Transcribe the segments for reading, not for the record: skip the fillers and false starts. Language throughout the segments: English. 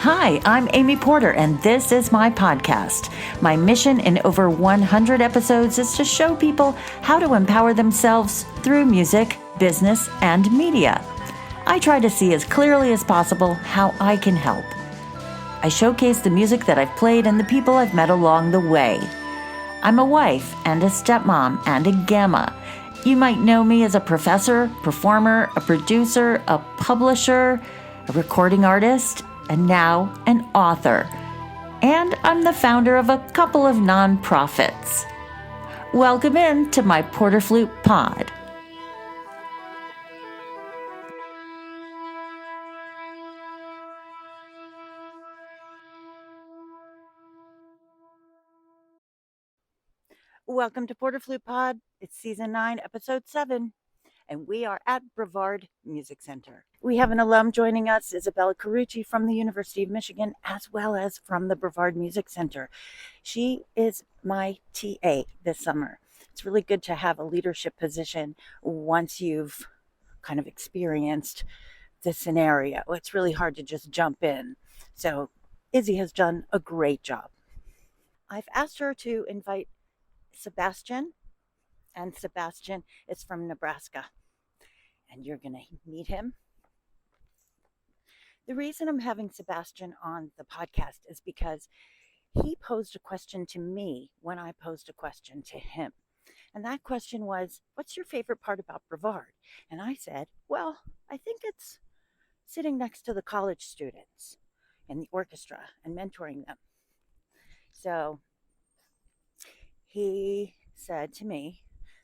Hi, I'm Amy Porter, and this is my podcast. My mission in over 100 episodes is to show people how to empower themselves through music, business, and media. I try to see as clearly as possible how I can help. I showcase the music that I've played and the people I've met along the way. I'm a wife and a stepmom and a gamma. You might know me as a professor, performer, a producer, a publisher, a recording artist, and now an author. And I'm the founder of a couple of nonprofits. Welcome in to my PorterFlute Pod. Welcome to PorterFlute Pod. It's season 9, episode 7. And we are at Brevard Music Center. We have an alum joining us, Isabella Carucci from the University of Michigan, as well as from the Brevard Music Center. She is my TA this summer. It's really good to have a leadership position once you've kind of experienced the scenario. It's really hard to just jump in. So Izzy has done a great job. I've asked her to invite Sebastian, and Sebastian is from Nebraska. And you're going to meet him. The reason I'm having Sebastian on the podcast is because he posed a question to me when I posed a question to him. And that question was, what's your favorite part about Brevard? And I said, well, I think it's sitting next to the college students in the orchestra and mentoring them. So he said to me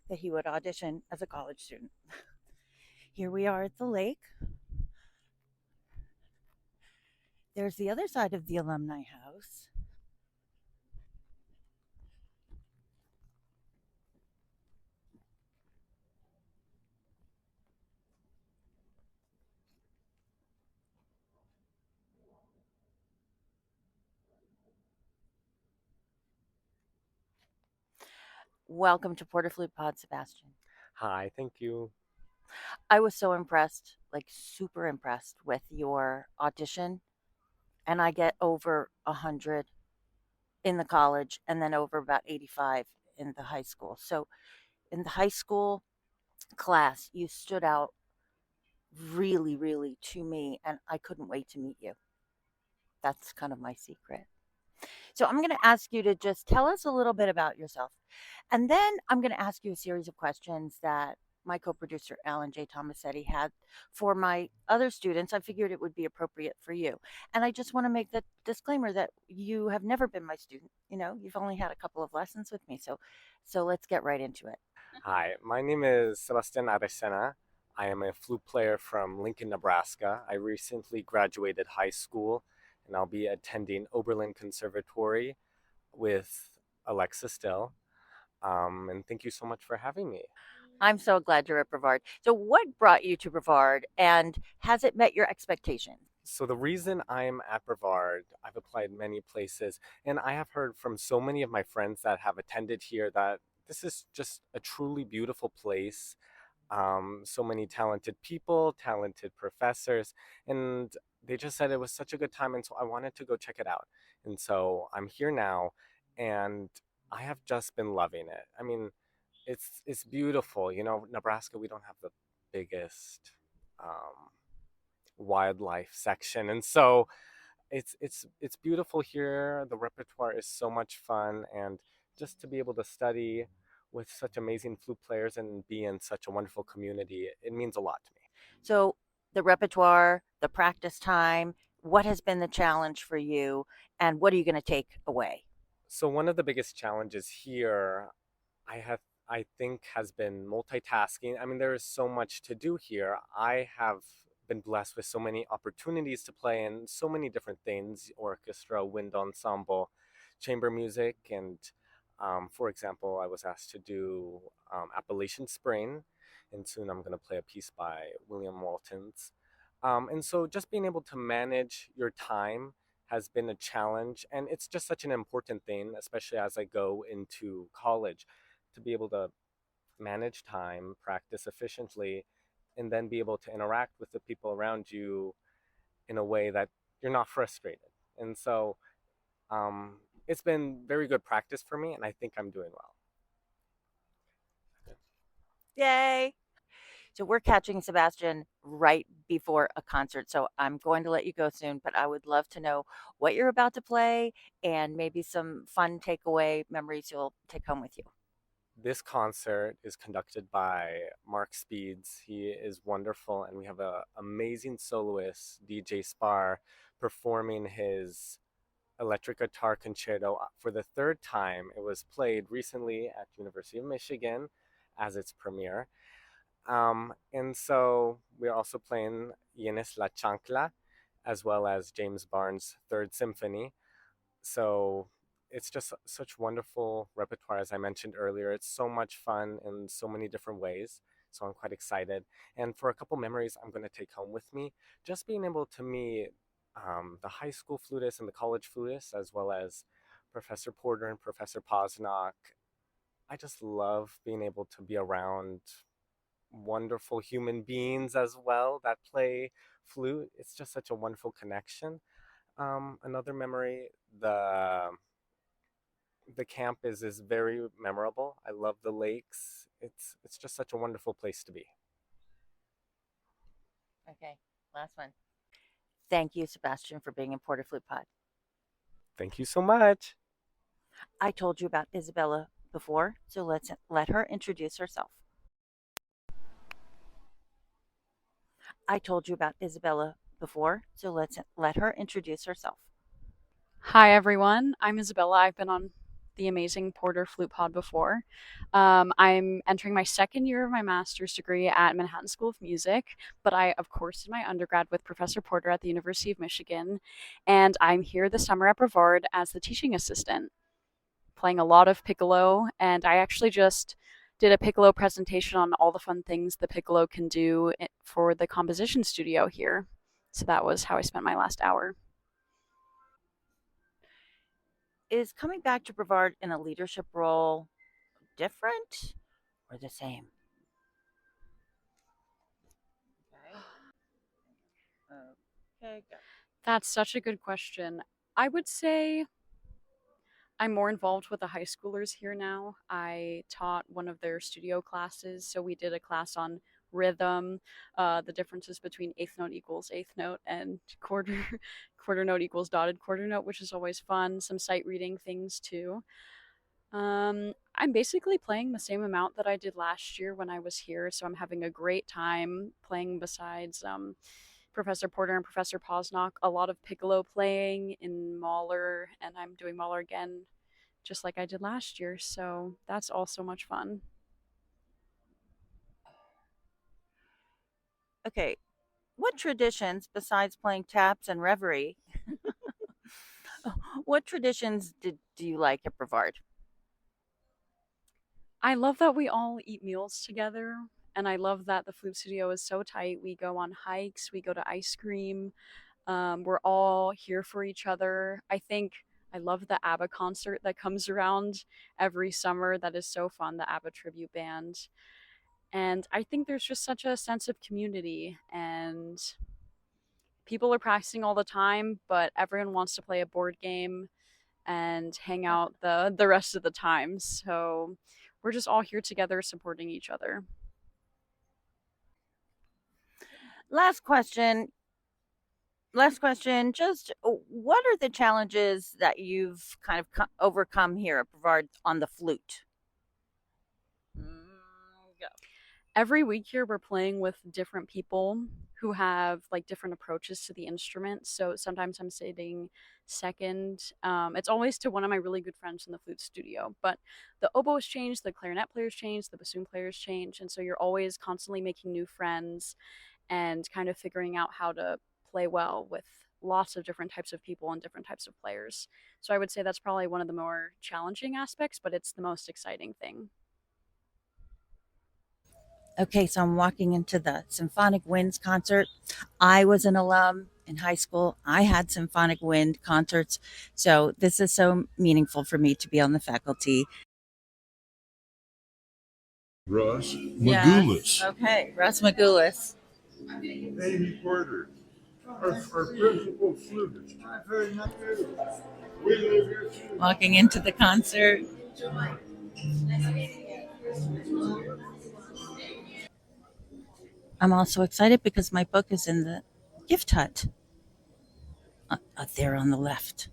that he would audition as a college student. Here we are at the lake. There's the other side of the alumni house. Welcome to PorterFlute Pod, Sebastian. Hi, thank you. I was so impressed, like super impressed with your audition. And I get over 100 in the college and then over about 85 in the high school. So in the high school class, you stood out really, really to me, and I couldn't wait to meet you. That's kind of my secret. So I'm going to ask you to just tell us a little bit about yourself. And then I'm going to ask you a series of questions that my co-producer, Alan J. Tomasetti, had for my other students. I figured it would be appropriate for you. And I just want to make the disclaimer that you have never been my student. You know, you've only had a couple of lessons with me. So let's get right into it. Hi, my name is Sebastian Aracena. I am a flute player from Lincoln, Nebraska. I recently graduated high school and I'll be attending Oberlin Conservatory with Alexa Still. And thank you so much for having me. I'm so glad you're at Brevard. So what brought you to Brevard, and has it met your expectations? So the reason I'm at Brevard, I've applied many places, and I have heard from so many of my friends that have attended here that this is just a truly beautiful place. So many talented people, talented professors, and they just said it was such a good time, and so I wanted to go check it out. And so I'm here now, and I have just been loving it. I mean, it's beautiful. You know, Nebraska, we don't have the biggest wildlife section, and so it's beautiful here. The repertoire is so much fun, and just to be able to study with such amazing flute players and be in such a wonderful community, it means a lot to me. So the repertoire, the practice time, what has been the challenge for you, and what are you going to take away? So one of the biggest challenges here, I think, has been multitasking. I mean, there is so much to do here. I have been blessed with so many opportunities to play in so many different things: orchestra, wind ensemble, chamber music, and for example, I was asked to do Appalachian Spring, and soon I'm going to play a piece by William Waltons. And so just being able to manage your time has been a challenge, and it's just such an important thing, especially as I go into college, to be able to manage time, practice efficiently, and then be able to interact with the people around you in a way that you're not frustrated. And so it's been very good practice for me, and I think I'm doing well. Yay! So we're catching Sebastian right before a concert. So I'm going to let you go soon, but I would love to know what you're about to play and maybe some fun takeaway memories you'll take home with you. This concert is conducted by Mark Speeds. He is wonderful, and we have an amazing soloist, DJ Spar, performing his electric guitar concerto for the third time. It was played recently at University of Michigan as its premiere. And so we're also playing Yenes La Chancla, as well as James Barnes' Third Symphony. So it's just such wonderful repertoire, as I mentioned earlier. It's so much fun in so many different ways. So I'm quite excited. And for a couple memories I'm going to take home with me, just being able to meet the high school flutist and the college flutist, as well as Professor Porter and Professor Posnock. I just love being able to be around wonderful human beings as well that play flute. It's just such a wonderful connection. Another memory, the camp is very memorable. I love the lakes. It's just such a wonderful place to be. Okay, last one. Thank you, Sebastian, for being in PorterFlute Pod. Thank you so much. I told you about Isabella before, so let's let her introduce herself. I told you about Isabella before, so let's let her introduce herself. Hi, everyone. I'm Isabella. I've been on the amazing PorterFlute Pod before. I'm entering my second year of my master's degree at Manhattan School of Music, but I, of course, did my undergrad with Professor Porter at the University of Michigan, and I'm here this summer at Brevard as the teaching assistant, playing a lot of piccolo, and I actually just did a piccolo presentation on all the fun things the piccolo can do for the composition studio here. So that was how I spent my last hour. Is coming back to Brevard in a leadership role different or the same? Okay, go. That's such a good question. I would say I'm more involved with the high schoolers here now. I taught one of their studio classes, so we did a class on rhythm, the differences between eighth note equals eighth note and quarter quarter note equals dotted quarter note, which is always fun. Some sight reading things too. I'm basically playing the same amount that I did last year when I was here, so I'm having a great time playing besides Professor Porter and Professor Posnock, a lot of piccolo playing in Mahler, and I'm doing Mahler again just like I did last year, so that's all so much fun. Okay, what traditions besides playing taps and reverie? What traditions do you like at Brevard? I love that we all eat meals together, and I love that the flute studio is so tight. We go on hikes, we go to ice cream. We're all here for each other. I think I love the ABBA concert that comes around every summer. That is so fun, the ABBA tribute band. And I think there's just such a sense of community, and people are practicing all the time, but everyone wants to play a board game and hang out the rest of the time. So we're just all here together supporting each other. Last question. Last question. Just what are the challenges that you've kind of overcome here at Brevard on the flute? Go. Every week here we're playing with different people who have like different approaches to the instrument. So sometimes I'm sitting second. It's always to one of my really good friends in the flute studio, but the oboes change, the clarinet players change, the bassoon players change, and so you're always constantly making new friends and kind of figuring out how to play well with lots of different types of people and different types of players. So I would say that's probably one of the more challenging aspects, but it's the most exciting thing. Okay, so I'm walking into the Symphonic Winds concert. I was an alum in high school. I had symphonic wind concerts. So this is so meaningful for me to be on the faculty. Russ Yes. Magoulas. Okay, Russ Magoulas. Amy Porter. Our principal flutist. Walking into the concert. I'm also excited because my book is in the gift hut up there on the left.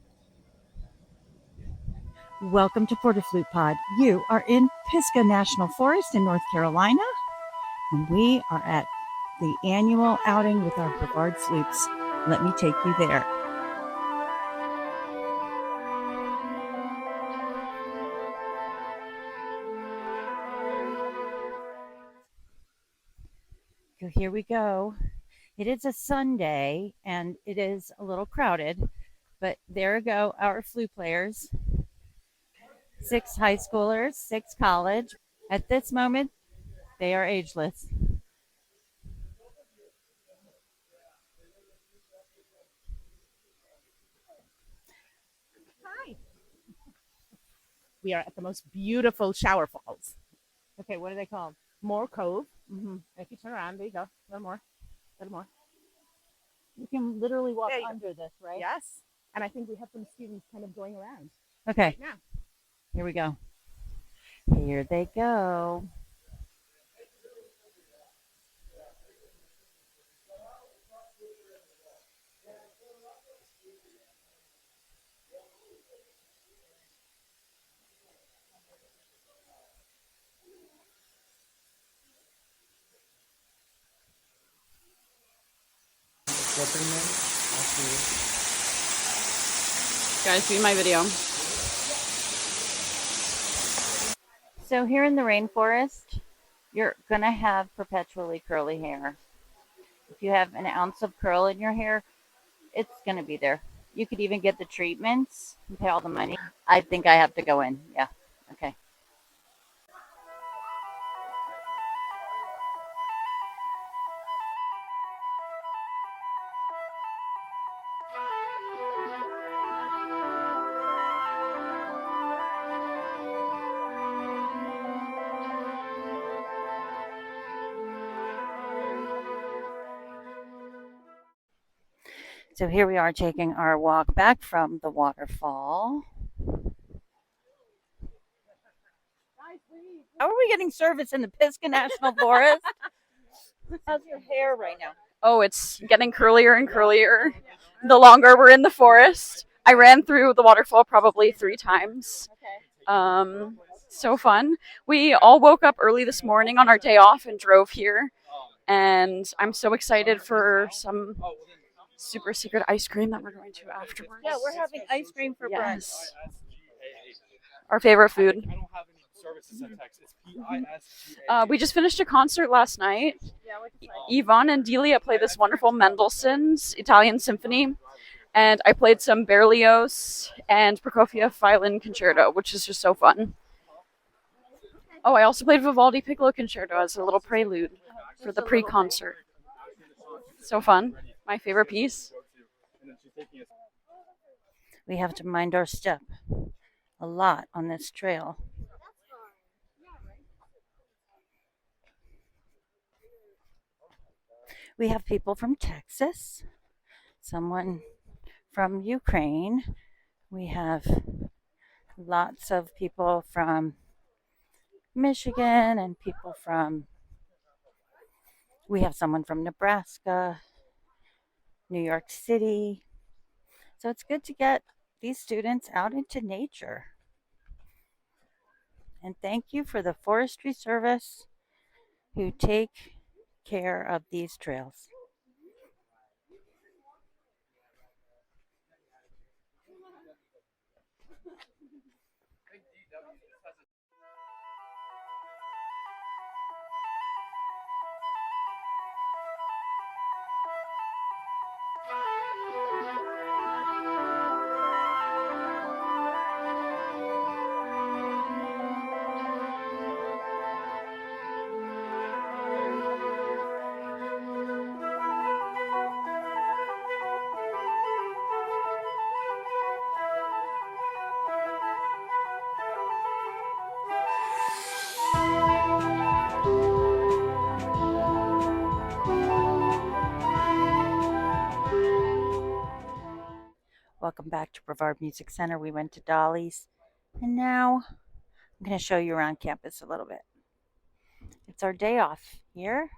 Welcome to PorterFlute Pod. You are in Piscah National Forest in North Carolina, and we are at the annual outing with our Brevard flutes. Let me take you there. So here we go. It is a Sunday, and it is a little crowded, but there go our flute players. 6 high schoolers, 6 college. At this moment, they are ageless. Hi. We are at the most beautiful shower falls. Okay, what are they called? Moore Cove. If you turn around, there you go. A little more. A little more. You can literally walk There you go. under this, right? Yes. And I think we have some students kind of going around. Okay, Right now. here we go. Here they go. Guys, see my video. So here in the rainforest, you're going to have perpetually curly hair. If you have an ounce of curl in your hair, it's going to be there. You could even get the treatments and pay all the money. I think I have to go in. Yeah. Okay. So here we are taking our walk back from the waterfall. How are we getting service in the Piscah National Forest? How's your hair right now? Oh, it's getting curlier and curlier the longer we're in the forest. I ran through the waterfall probably 3 times. So fun. We all woke up early this morning on our day off and drove here. And I'm so excited for some super secret ice cream that we're going to afterwards. Yeah, we're having ice cream for brunch. Yes. Our favorite food. We just finished a concert last night. Yvonne and Delia played this wonderful Mendelssohn's Italian Symphony, and I played some Berlioz and Prokofiev violin concerto, which is just so fun. Oh, I also played Vivaldi Piccolo Concerto as a little prelude for the pre-concert. So fun. My favorite piece. We have to mind our step a lot on this trail. We have people from Texas, someone from Ukraine. We have lots of people from Michigan and people from, we have someone from Nebraska, New York City. So it's good to get these students out into nature. And thank you for the Forestry Service who take care of these trails. Welcome back to Brevard Music Center. We went to Dolly's, and now I'm going to show you around campus a little bit. It's our day off here.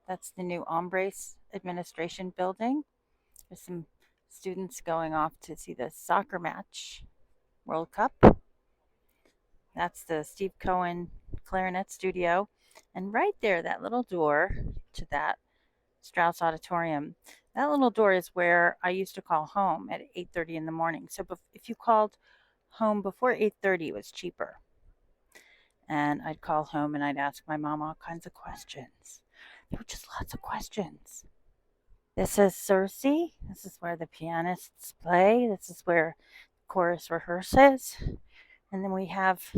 That's the new Embrace Administration Building. There's some students going off to see the soccer match, World Cup. That's the Steve Cohen Clarinet Studio. And right there, that little door to that Strauss Auditorium, that little door is where I used to call home at 8:30 in the morning. So if you called home before 8:30, it was cheaper. And I'd call home and I'd ask my mom all kinds of questions. There were just lots of questions. This is Circe. This is where the pianists play. This is where chorus rehearses. And then we have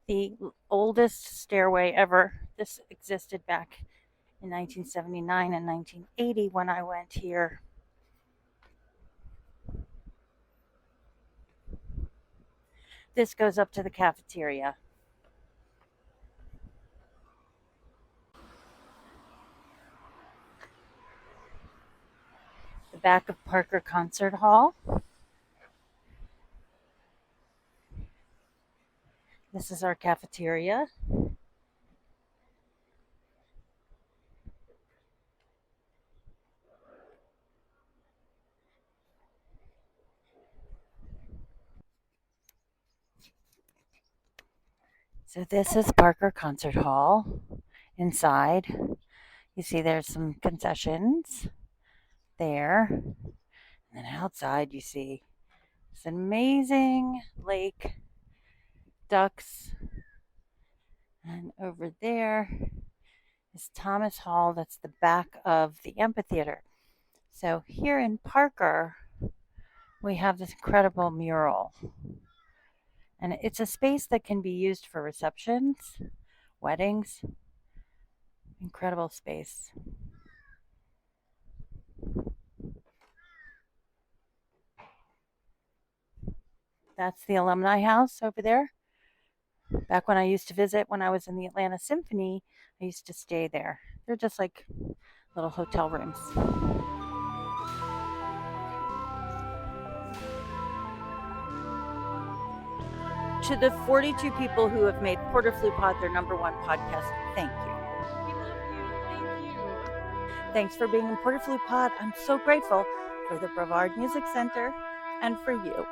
the oldest stairway ever. This existed back in 1979 and 1980 when I went here. This goes up to the cafeteria. The back of Parker Concert Hall. This is our cafeteria. So this is Parker Concert Hall. Inside, you see there's some concessions there. And then outside you see this amazing lake, ducks. And over there is Thomas Hall. That's the back of the amphitheater. So here in Parker, we have this incredible mural. And it's a space that can be used for receptions, weddings. Incredible space. That's the alumni house over there. Back when I used to visit, when I was in the Atlanta Symphony, I used to stay there. They're just like little hotel rooms. To the 42 people who have made PorterFlute Pod their number one podcast, thank you. We love you. Thank you. Thanks for being in PorterFlute Pod. I'm so grateful for the Brevard Music Center and for you.